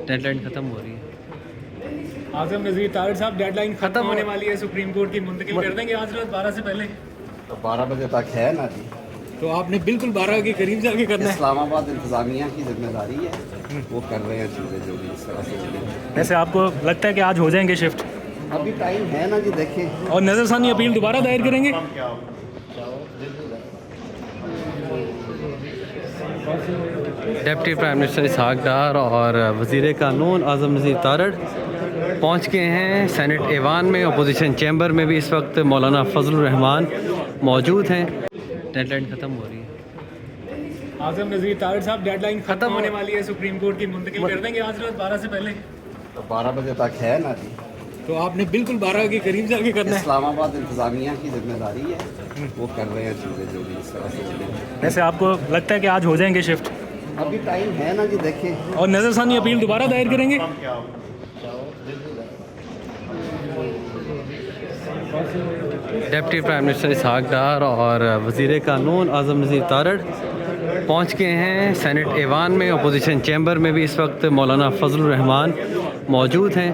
Deadline ख़त्म हो रही है। आज़म नज़ीर तारड़ साहब, डेडलाइन खत्म होने वाली है, सुप्रीम कोर्ट की मुंतकिल कर देंगे आज रात 12 से पहले। तो 12 बजे तक है ना जी। तो आपने बिल्कुल 12 के करीब जाके करना है। इस्लामाबाद इंतज़ामिया की जिम्मेदारी है, वो कर रहे हैं चीज़ें जो भी इस तरह से चलेंगी। वैसे आपको लगता है कि आज हो जाएंगे शिफ्ट? अभी टाइम है ना जी, देखें। और नज़रसानी अपील दोबारा दायर करेंगे? डिप्टी प्राइम मिनिस्टर इसहाक डार और वज़ीर कानून आज़म नज़ीर तारड़ पहुँच गए हैं सेनेट ऐवान में। अपोजिशन चैम्बर में भी इस वक्त मौलाना फजलुर रहमान मौजूद हैं। डेडलाइन ख़त्म हो रही है। आज़म नज़ीर तारड़ साहब, डेडलाइन खत्म होने वाली है, सुप्रीम कोर्ट की मुंतकिल कर देंगे आज रात 12 से पहले। तो 12 बजे तक है ना जी। तो आपने बिल्कुल 12 के करीब जाके करना है। इस्लामाबाद इंतज़ामिया की जिम्मेदारी है, वो कर रहे हैं चीज़ें जो भी इस तरह से चलेंगी। वैसे आपको लगता है कि आज हो जाएंगे शिफ्ट? अभी टाइम है ना जी, देखें। और नज़रसानी अपील दोबारा दायर करेंगे? डिप्टी प्राइम मिनिस्टर इसहाक डार और वज़ीर कानून आज़म नज़ीर तारड़ पहुँच गए हैं सेनेट ऐवान में। अपोजिशन चैम्बर में भी इस वक्त मौलाना फजलुर रहमान मौजूद हैं।